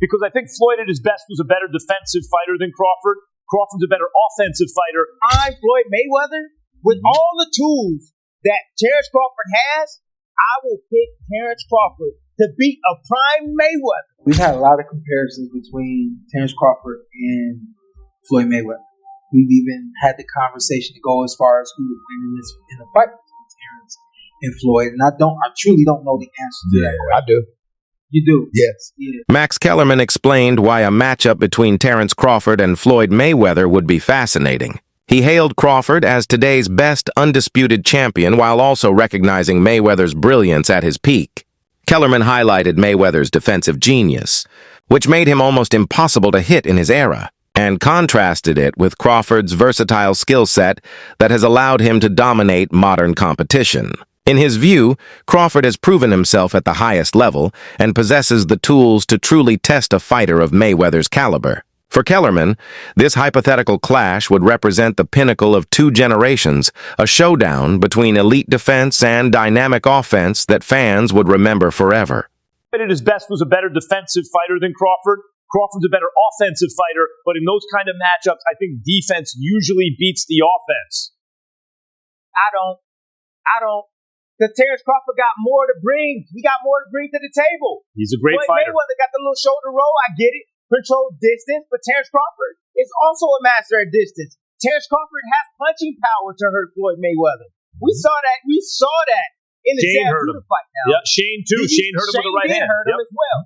because I think Floyd at his best was a better defensive fighter than Crawford. Crawford's a better offensive fighter. I'm Floyd Mayweather. With all the tools that Terence Crawford has, I will pick Terence Crawford to beat a prime Mayweather. We've had a lot of comparisons between Terence Crawford and Floyd Mayweather. We've even had the conversation to go as far as who would win in a fight between Terence and Floyd, and I truly don't know the answer to that. I do. You do? Yes. Yeah. Max Kellerman explained why a matchup between Terence Crawford and Floyd Mayweather would be fascinating. He hailed Crawford as today's best undisputed champion while also recognizing Mayweather's brilliance at his peak. Kellerman highlighted Mayweather's defensive genius, which made him almost impossible to hit in his era, and contrasted it with Crawford's versatile skill set that has allowed him to dominate modern competition. In his view, Crawford has proven himself at the highest level and possesses the tools to truly test a fighter of Mayweather's caliber. For Kellerman, this hypothetical clash would represent the pinnacle of two generations, a showdown between elite defense and dynamic offense that fans would remember forever. Floyd at his best was a better defensive fighter than Crawford. Crawford's a better offensive fighter, but in those kind of matchups, I think defense usually beats the offense. I don't. Because Terence Crawford got more to bring. He got more to bring to the table. He's a great fighter. Mayweather got the little shoulder roll. I get it. Control distance. But Terence Crawford is also a master at distance. Terence Crawford has punching power to hurt Floyd Mayweather. We saw that. In the Shane Jazz hurt him. fight now. Yeah, Shane too. Shane hurt him with the right hand. Hurt him as well.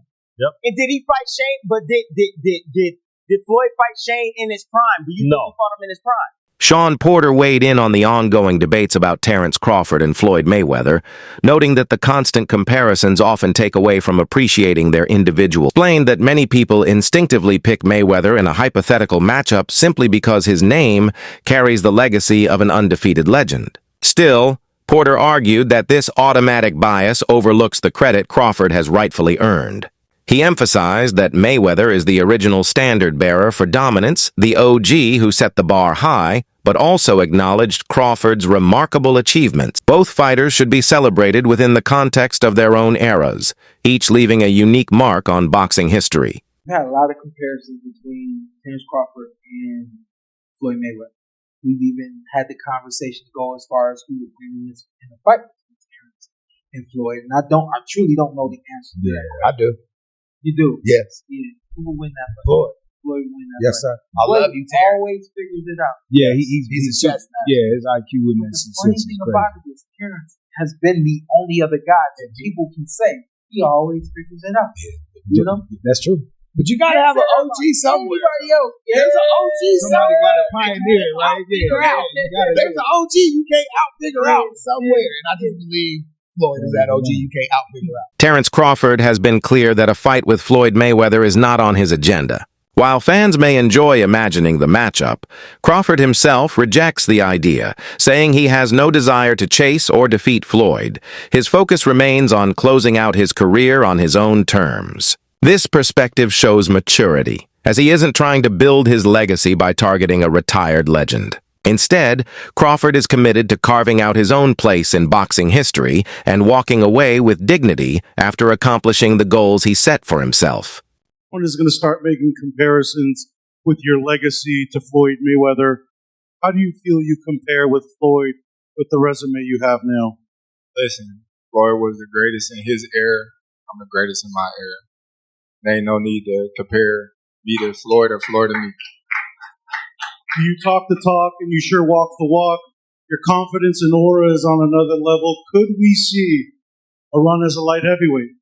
Yep. And did he fight Shane? But did Floyd fight Shane in his prime? Do you think he fought him in his prime? Sean Porter weighed in on the ongoing debates about Terence Crawford and Floyd Mayweather, noting that the constant comparisons often take away from appreciating their individual. Explained that many people instinctively pick Mayweather in a hypothetical matchup simply because his name carries the legacy of an undefeated legend. Still, Porter argued that this automatic bias overlooks the credit Crawford has rightfully earned. He emphasized that Mayweather is the original standard-bearer for dominance, the OG who set the bar high, but also acknowledged Crawford's remarkable achievements. Both fighters should be celebrated within the context of their own eras, each leaving a unique mark on boxing history. We've had a lot of comparisons between Terence Crawford and Floyd Mayweather. We've even had the conversation to go as far as who would win in a fight between Terence and Floyd, and I truly don't know the answer to that. I do. You do? Yes. Yeah. Who will win that fight? Floyd. Floyd will win that Yes, fight. sir. I love you, Terence. Always figures it out. Yeah, he's a chess now. Yeah, his IQ in that The funny thing about it is Terence has been the only other guy that people can say he always figures it out. You know? That's true. But you gotta have an OG somewhere. Anybody else? There's an OG Somebody somewhere. gotta pioneer, right? Yeah. There's an OG you can't out-figure out somewhere. And I just believe Floyd is that OG you can't out-figure out. Terence Crawford has been clear that a fight with Floyd Mayweather is not on his agenda. While fans may enjoy imagining the matchup, Crawford himself rejects the idea, saying he has no desire to chase or defeat Floyd. His focus remains on closing out his career on his own terms. This perspective shows maturity, as he isn't trying to build his legacy by targeting a retired legend. Instead, Crawford is committed to carving out his own place in boxing history and walking away with dignity after accomplishing the goals he set for himself. One is going to start making comparisons with your legacy to Floyd Mayweather. How do you feel you compare with Floyd with the resume you have now? Listen, Floyd was the greatest in his era. I'm the greatest in my era. There ain't no need to compare me to Floyd or Floyd to me. You talk the talk and you sure walk the walk. Your confidence and aura is on another level. Could we see a run as a light heavyweight?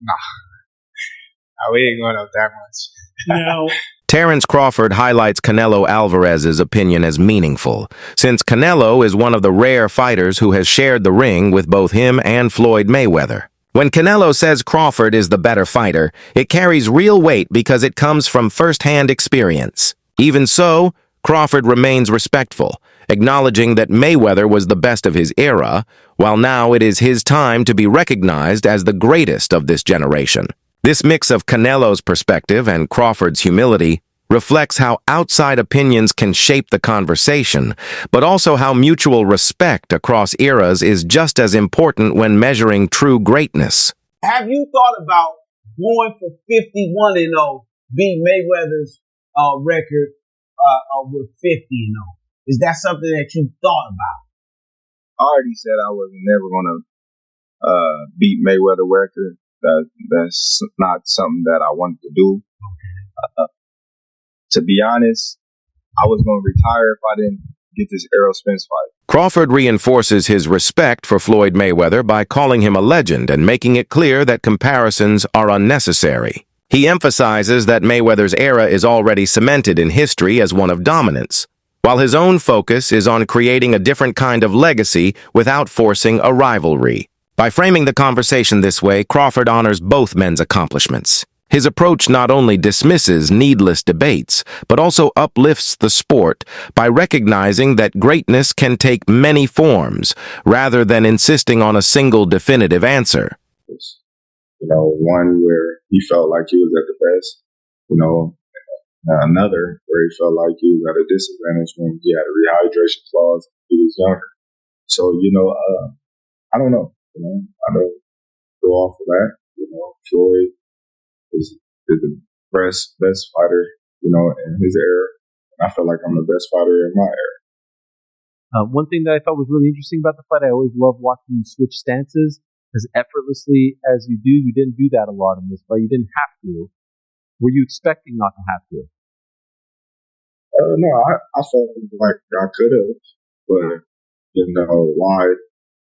Nah, we ain't going up that much. Now, Terence Crawford highlights Canelo Alvarez's opinion as meaningful, since Canelo is one of the rare fighters who has shared the ring with both him and Floyd Mayweather. When Canelo says Crawford is the better fighter, it carries real weight because it comes from first-hand experience. Even so, Crawford remains respectful, acknowledging that Mayweather was the best of his era, while now it is his time to be recognized as the greatest of this generation. This mix of Canelo's perspective and Crawford's humility reflects how outside opinions can shape the conversation, but also how mutual respect across eras is just as important when measuring true greatness. Have you thought about going for 51-0 beat Mayweather's record with 50-0? Is that something that you thought about? I already said I was never gonna beat Mayweather record. That's not something that I wanted to do. To be honest, I was gonna retire if I didn't get this Errol Spence fight. Crawford reinforces his respect for Floyd Mayweather by calling him a legend and making it clear that comparisons are unnecessary. He emphasizes that Mayweather's era is already cemented in history as one of dominance, while his own focus is on creating a different kind of legacy without forcing a rivalry. By framing the conversation this way, Crawford honors both men's accomplishments. His approach not only dismisses needless debates, but also uplifts the sport by recognizing that greatness can take many forms, rather than insisting on a single definitive answer. One where he felt like he was at the best, another where he felt like he was at a disadvantage when he had a rehydration clause when he was younger. So, I don't know. I don't go off of that. Floyd is the best fighter, in his era. I feel like I'm the best fighter in my era. One thing that I thought was really interesting about the fight, I always love watching you switch stances as effortlessly as you do. You didn't do that a lot in this fight. You didn't have to. Were you expecting not to have to? No, I felt like I could have, but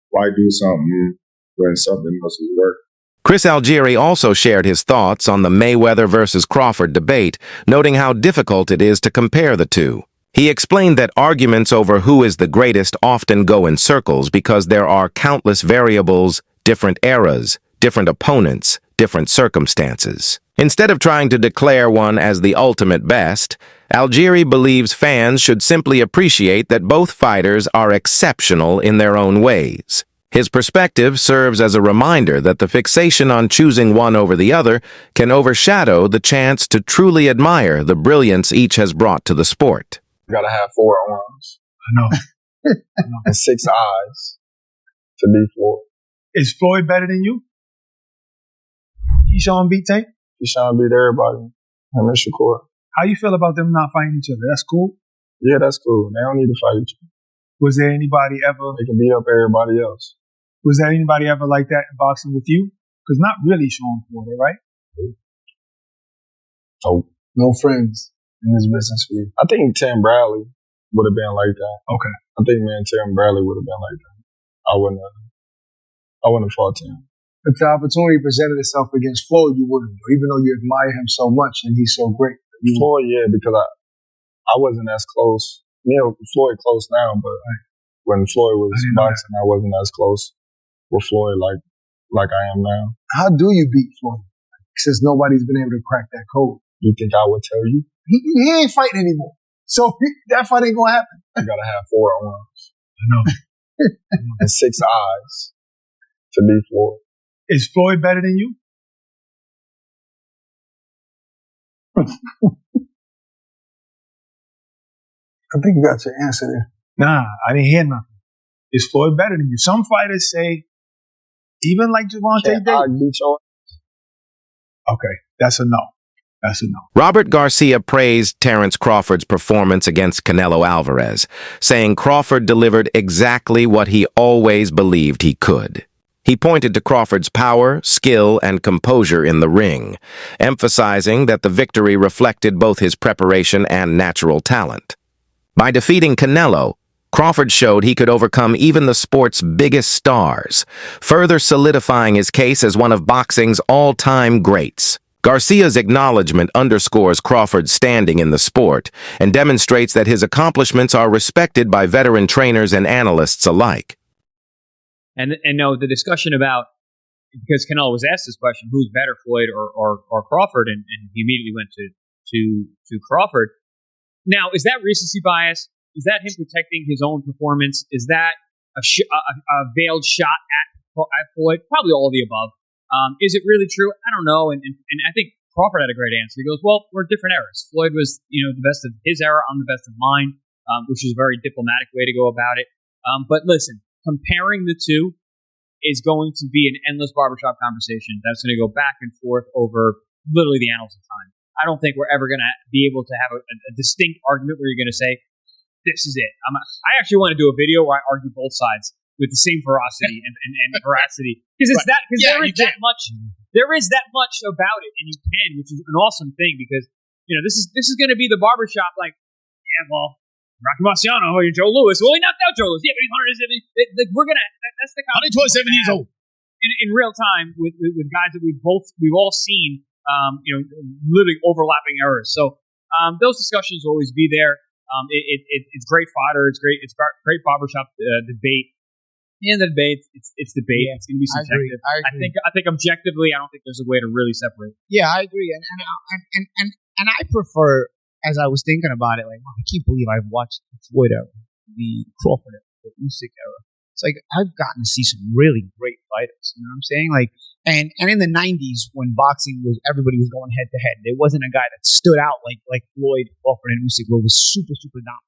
why do something when something else is working? Chris Algieri also shared his thoughts on the Mayweather versus Crawford debate, noting how difficult it is to compare the two. He explained that arguments over who is the greatest often go in circles because there are countless variables, different eras, different opponents, different circumstances. Instead of trying to declare one as the ultimate best, Algieri believes fans should simply appreciate that both fighters are exceptional in their own ways. His perspective serves as a reminder that the fixation on choosing one over the other can overshadow the chance to truly admire the brilliance each has brought to the sport. You gotta have 4 arms. I know. And 6 eyes to beat Floyd. Is Floyd better than you? Keyshawn beat Tank? Keyshawn beat everybody. Him and Shakur. How you feel about them not fighting each other? That's cool? Yeah, that's cool. They don't need to fight each other. Was there anybody ever... They can beat up everybody else. Was there anybody ever like that in boxing with you? Because not really Sean Porter, right? Oh, no friends in this business for you. I think Tim Bradley would have been like that. Okay. I think me and Tim Bradley would have been like that. I wouldn't have fought Tim. If the opportunity presented itself against Floyd, you wouldn't, even though you admire him so much and he's so great. Floyd, yeah, because I wasn't as close. Floyd close now, but when Floyd was boxing, I wasn't as close with Floyd like I am now. How do you beat Floyd? Since nobody's been able to crack that code. You think I would tell you? He ain't fighting anymore. So that fight ain't gonna happen. You gotta have 4 arms. I know. And 6 eyes to beat Floyd. Is Floyd better than you? I think you got your answer there. Nah, I didn't hear nothing. Is Floyd better than you? Some fighters say, even like Gervonta Davis. Okay, that's a no. That's a no. Robert Garcia praised Terence Crawford's performance against Canelo Alvarez, saying Crawford delivered exactly what he always believed he could. He pointed to Crawford's power, skill, and composure in the ring, emphasizing that the victory reflected both his preparation and natural talent. By defeating Canelo, Crawford showed he could overcome even the sport's biggest stars, further solidifying his case as one of boxing's all-time greats. Garcia's acknowledgement underscores Crawford's standing in the sport and demonstrates that his accomplishments are respected by veteran trainers and analysts alike. And no, the discussion about, because Canelo was asked this question, who's better, Floyd or Crawford, and he immediately went to Crawford. Now, is that recency bias? Is that him protecting his own performance? Is that a veiled shot at Floyd? Probably all of the above. Is it really true? I don't know. And I think Crawford had a great answer. He goes, well, we're different eras. Floyd was, the best of his era. I'm the best of mine, which is a very diplomatic way to go about it. But listen, comparing the two, is going to be an endless barbershop conversation that's going to go back and forth over literally the annals of time. I don't think we're ever going to be able to have a distinct argument where you're going to say, this is it. I actually want to do a video where I argue both sides with the same ferocity and veracity. Because there is that much about it, and you can, which is an awesome thing because, this is going to be the barbershop like, yeah, well, Rocky Marciano or Joe Louis. Well, he knocked out Joe Louis. Yeah, but he's 170. We're going to, that's the 127 years old. In real time with guys that we've all seen, literally overlapping errors. So those discussions will always be there. It's great fodder. It's great barbershop debate. In the debate, it's debate. Yeah, it's going to be subjective. I think objectively, I don't think there's a way to really separate. Yeah, I agree. And I prefer, as I was thinking about it, like, I can't believe I've watched Floyd era, the Crawford era, the Usyk era. It's like I've gotten to see some really great fighters. You know what I'm saying? Like, and in the '90s when boxing was, everybody was going head to head. There wasn't a guy that stood out like Floyd, Crawford, and Usyk, who was super, super dominant.